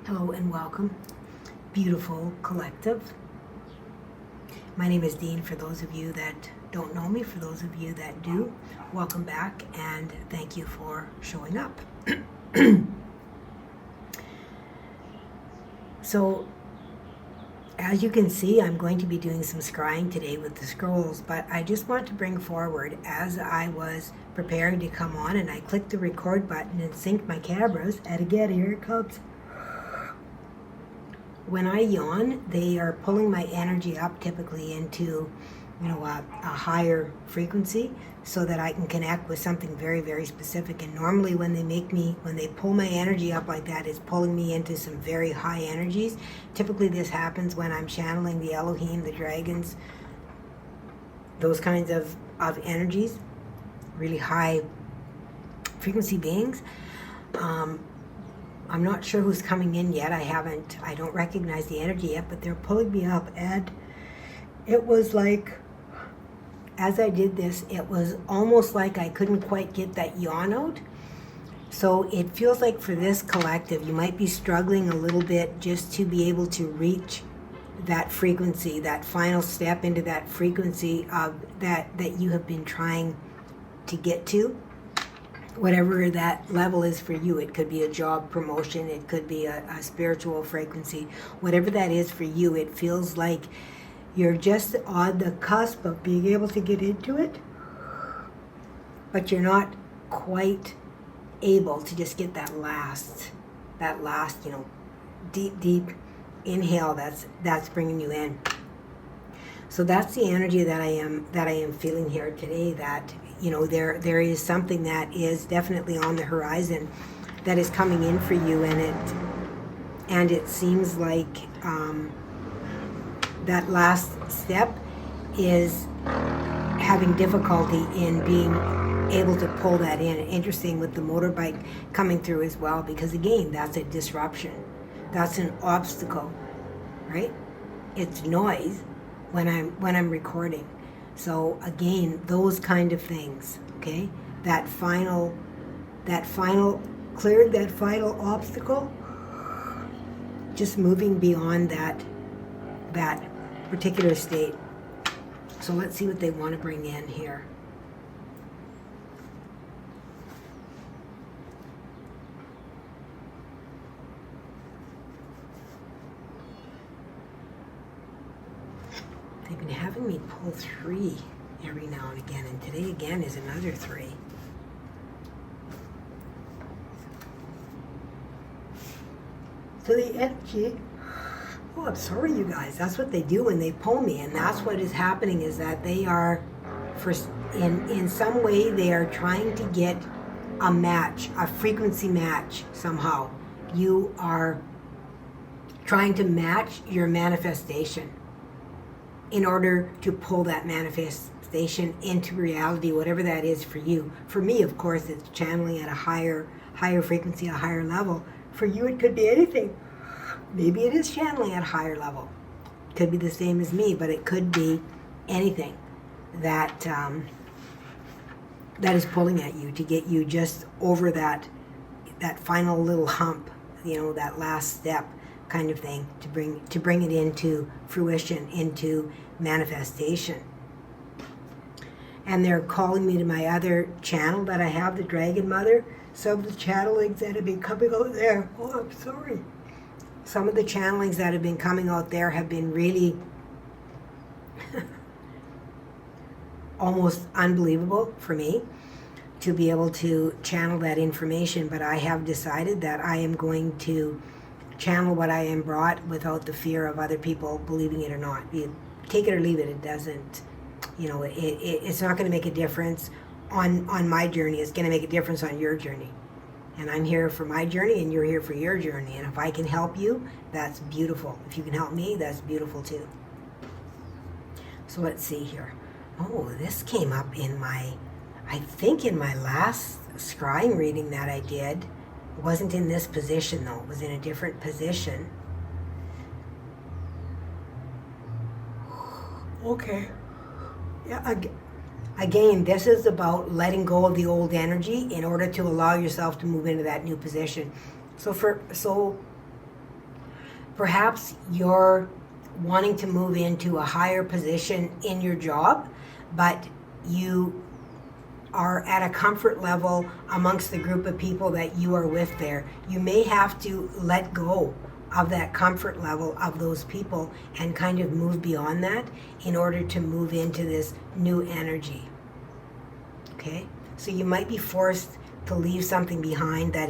Hello and welcome, beautiful collective. My name is Dean. For those of you that don't know me, for those of you that do, welcome back and thank you for showing up. So, as you can see, I'm going to be doing some scrying today with the scrolls, but I just want to bring forward, as I was preparing to come on and I clicked the record button and synced my cameras, and again, here it comes. When I yawn, they are pulling my energy up typically into, a higher frequency so that I can connect with something very, very specific. And normally when they pull my energy up like that, it's pulling me into some very high energies. Typically this happens when I'm channeling the Elohim, the dragons, those kinds of energies, really high frequency beings. I'm not sure who's coming in yet. I don't recognize the energy yet, but they're pulling me up. And it was like, as I did this, it was almost like I couldn't quite get that yawn out. So it feels like for this collective, you might be struggling a little bit just to be able to reach that frequency, that final step into that frequency of that you have been trying to get to. Whatever that level is for you. It could be a job promotion, it could be a spiritual frequency, whatever that is for you. It feels like you're just on the cusp of being able to get into it, but you're not quite able to just get that last deep inhale that's bringing you in. So that's the energy that I am feeling here today, that there is something that is definitely on the horizon that is coming in for you, and it seems like that last step is having difficulty in being able to pull that in. Interesting with the motorbike coming through as well, because again, that's a disruption, that's an obstacle, right? It's noise when I'm recording. So again, those kind of things, okay? That final clearing that final obstacle, just moving beyond that particular state. So let's see what they want to bring in here. They've been having me pull 3 every now and again, and today again is another 3. So the energy, I'm sorry you guys, that's what they do when they pull me, and that's what is happening, is that they are, in some way, they are trying to get a match, a frequency match somehow. You are trying to match your manifestation in order to pull that manifestation into reality, whatever that is for you. For me, of course, it's channeling at a higher frequency, a higher level. For you, it could be anything. Maybe it is channeling at a higher level. It could be the same as me, but it could be anything that is pulling at you to get you just over that final little hump, that last step kind of thing, to bring it into fruition, into manifestation. And they're calling me to my other channel that I have, the Dragon Mother. Some of the channelings that have been coming out there, I'm sorry. Some of the channelings that have been coming out there have been really almost unbelievable for me to be able to channel that information. But I have decided that I am going to channel what I am brought without the fear of other people believing it or not. You take it or leave it. It doesn't, it's not going to make a difference on my journey. It's going to make a difference on your journey. And I'm here for my journey, and you're here for your journey. And if I can help you, that's beautiful. If you can help me, that's beautiful too. So let's see here. Oh, this came up in my last scrying reading that I did. It wasn't in this position though. It was in a different position. Okay. Yeah, again, this is about letting go of the old energy in order to allow yourself to move into that new position. So Perhaps you're wanting to move into a higher position in your job, but you are at a comfort level amongst the group of people that you are with there. You may have to let go of that comfort level of those people and kind of move beyond that in order to move into this new energy. Okay? So you might be forced to leave something behind that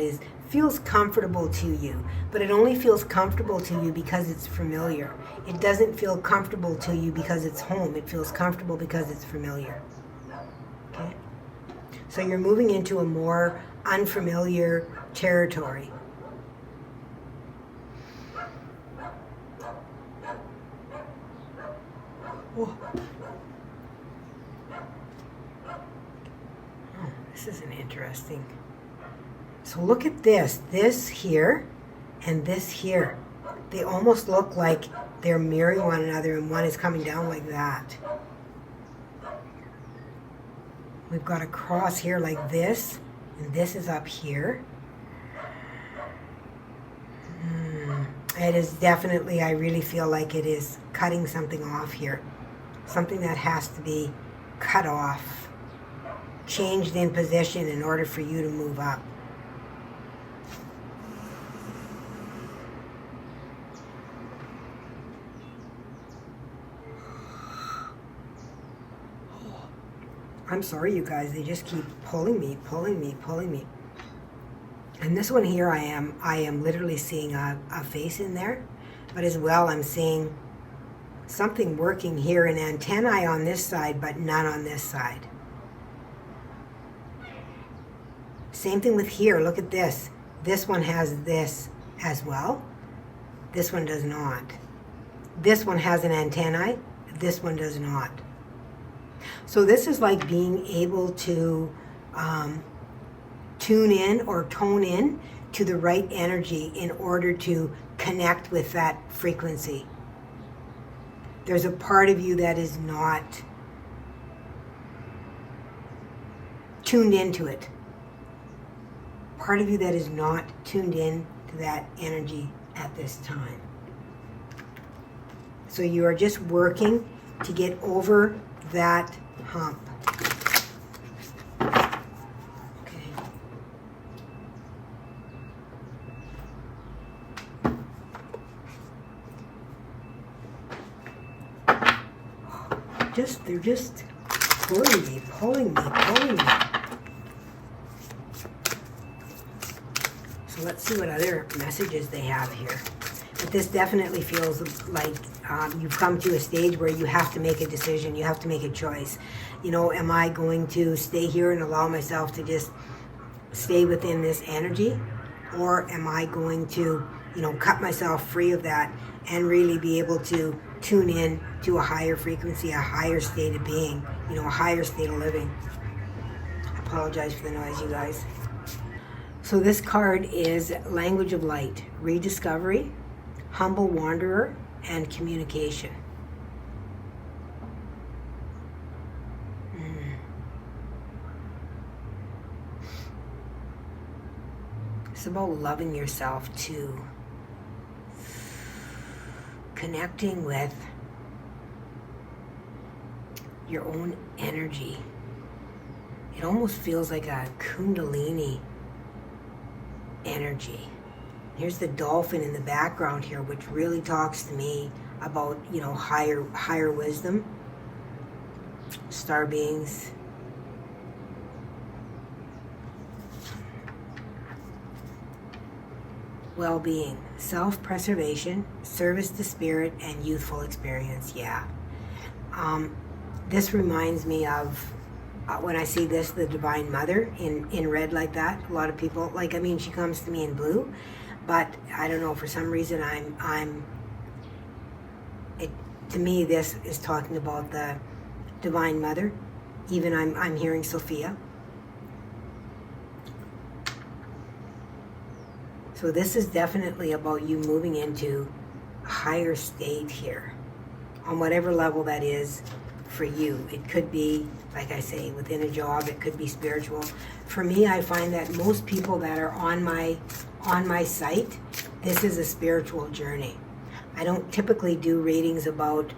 feels comfortable to you, but it only feels comfortable to you because it's familiar. It doesn't feel comfortable to you because it's home. It feels comfortable because it's familiar. Okay? So you're moving into a more unfamiliar territory. Oh, this is an interesting. So look at this. This here and this here. They almost look like they're mirroring one another, and one is coming down like that. We've got a cross here like this, and this is up here. It is definitely, I really feel like it is cutting something off here. Something that has to be cut off, changed in position in order for you to move up. I'm sorry, you guys, they just keep pulling me. And this one here, I am literally seeing a face in there, but as well I'm seeing something working here, an antennae on this side, but none on this side. Same thing with here, look at this. This one has this as well. This one does not. This one has an antennae, this one does not. So this is like being able to tune in or tone in to the right energy in order to connect with that frequency. There's a part of you that is not tuned into it. Part of you that is not tuned in to that energy at this time. So you are just working to get over that hump. Okay. They're just pulling me. So let's see what other messages they have here. But this definitely feels like you've come to a stage where you have to make a decision. You have to make a choice. You know, am I going to stay here and allow myself to just stay within this energy? Or am I going to, cut myself free of that and really be able to tune in to a higher frequency, a higher state of being, a higher state of living? I apologize for the noise, you guys. So this card is Language of Light, Rediscovery, Humble Wanderer, and Communication. It's about loving yourself too. Connecting with your own energy. It almost feels like a Kundalini energy. Here's the dolphin in the background here, which really talks to me about, higher wisdom, star beings. Well-being, self-preservation, service to spirit, and youthful experience. Yeah. This reminds me of when I see this, the Divine Mother in red like that. A lot of people, she comes to me in blue, but I don't know, for some reason to me this is talking about the Divine Mother. Even I'm hearing Sophia. So this is definitely about you moving into a higher state here, on whatever level that is for you. It could be, like I say, within a job, it could be spiritual. For me, I find that most people that are on my site, this is a spiritual journey. I don't typically do readings about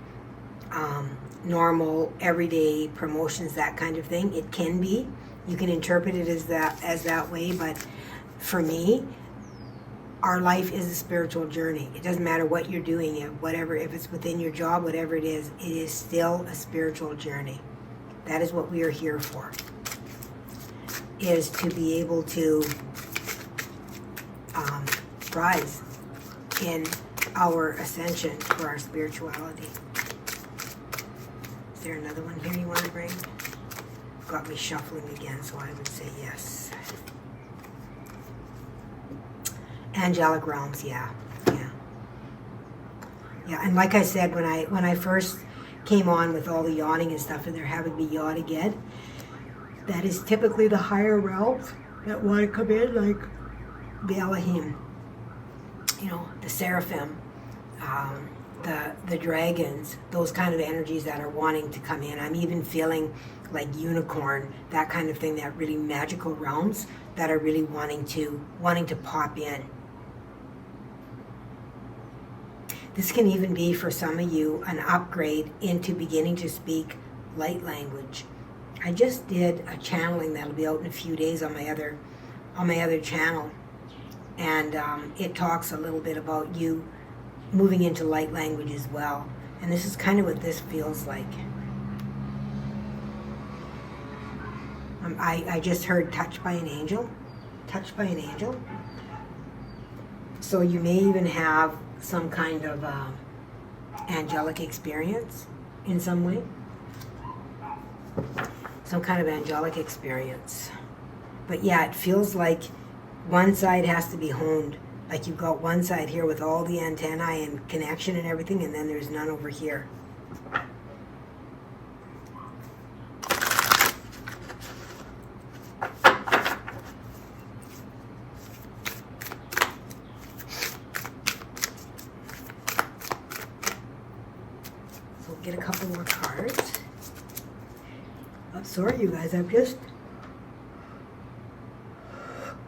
normal, everyday promotions, that kind of thing. It can be. You can interpret it as that way, but for me, our life is a spiritual journey. It doesn't matter what you're doing, whatever, if it's within your job, whatever it is still a spiritual journey. That is what we are here for, is to be able to rise in our ascension for our spirituality. Is there another one here you want to bring? Got me shuffling again, so I would say yes. Angelic realms, yeah. And like I said, when I first came on with all the yawning and stuff, and they're having me yawn again, that is typically the higher realms that want to come in, like the Elohim, the seraphim, the dragons, those kind of energies that are wanting to come in. I'm even feeling like unicorn, that kind of thing, that really magical realms that are really wanting to pop in. This can even be, for some of you, an upgrade into beginning to speak light language. I just did a channeling that'll be out in a few days on my other channel, and it talks a little bit about you moving into light language as well. And this is kind of what this feels like. I just heard touched by an angel. Touched by an angel. So you may even have some kind of angelic experience in some way. Some kind of angelic experience. But yeah, it feels like one side has to be honed. Like you've got one side here with all the antennae and connection and everything, and then there's none over here. So we'll get a couple more cards. I'm sorry, you guys. I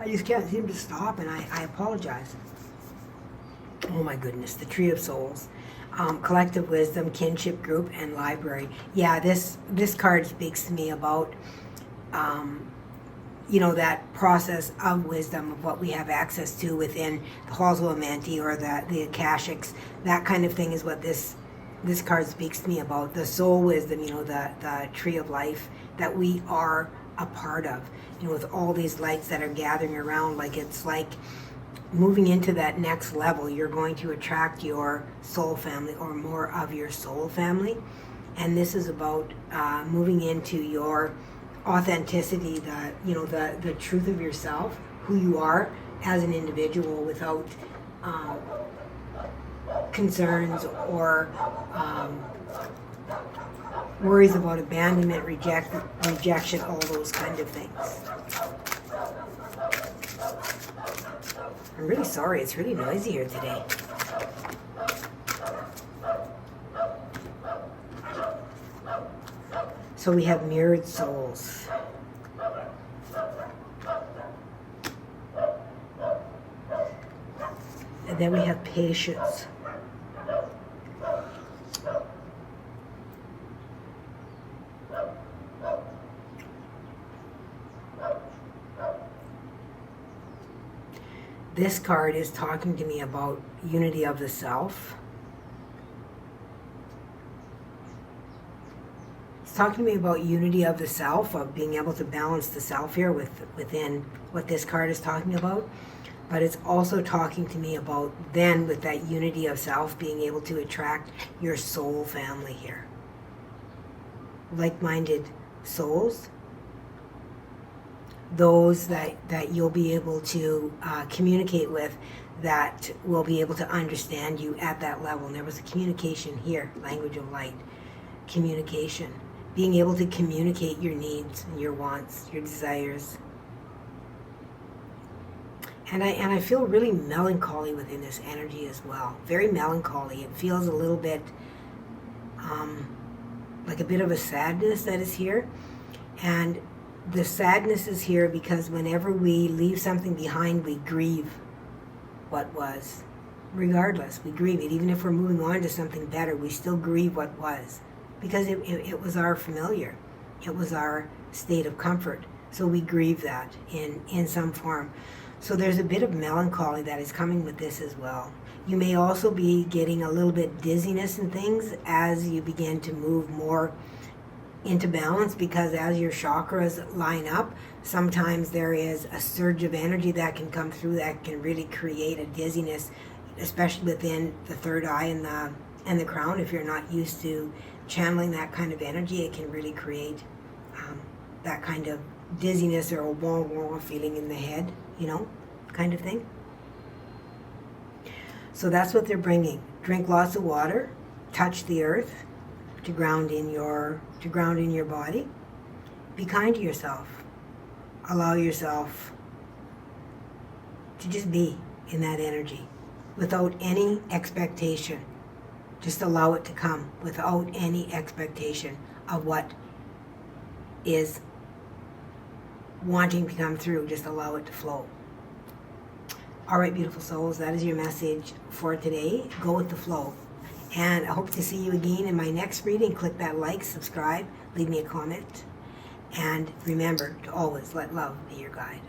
just can't seem to stop, and I apologize. Oh my goodness, the Tree of Souls. Collective Wisdom, Kinship Group, and Library. Yeah, this card speaks to me about, that process of wisdom, of what we have access to within the halls of Amanti or the Akashics. That kind of thing is what this card speaks to me about. The soul wisdom, the tree of life that we are a part of. With all these lights that are gathering around, it's like moving into that next level. You're going to attract your soul family or more of your soul family. And this is about moving into your authenticity, the truth of yourself, who you are as an individual, without concerns or worries about abandonment, rejection, all those kind of things. I'm really sorry, it's really noisy here today. So we have mirrored souls. And then we have patience. This card is talking to me about unity of the self. It's talking to me about unity of the self, of being able to balance the self here within what this card is talking about. But it's also talking to me about then, with that unity of self, being able to attract your soul family here. Like-minded souls. Those that you'll be able to communicate with, that will be able to understand you at that level. And there was a communication here, language of light, communication. Being able to communicate your needs, your wants, your desires. And I feel really melancholy within this energy as well. Very melancholy. It feels a little bit like a bit of a sadness that is here. And the sadness is here because whenever we leave something behind, we grieve what was. regardless. We grieve it. Even if we're moving on to something better, we still grieve what was. Because it was our familiar. It was our state of comfort. So we grieve that in some form. So there's a bit of melancholy that is coming with this as well. You may also be getting a little bit dizziness and things as you begin to move more into balance, because as your chakras line up, sometimes there is a surge of energy that can come through that can really create a dizziness, especially within the third eye and the crown. If you're not used to channeling that kind of energy, it can really create that kind of dizziness or a wah-wah feeling in the head, kind of thing. So that's what they're bringing. Drink lots of water, touch the earth to ground in your body. Be kind to yourself. Allow yourself to just be in that energy without any expectation. Just allow it to come without any expectation of what is wanting to come through. Just allow it to flow. All right, beautiful souls, that is your message for today. Go with the flow. And I hope to see you again in my next reading. Click that like, subscribe, leave me a comment. And remember to always let love be your guide.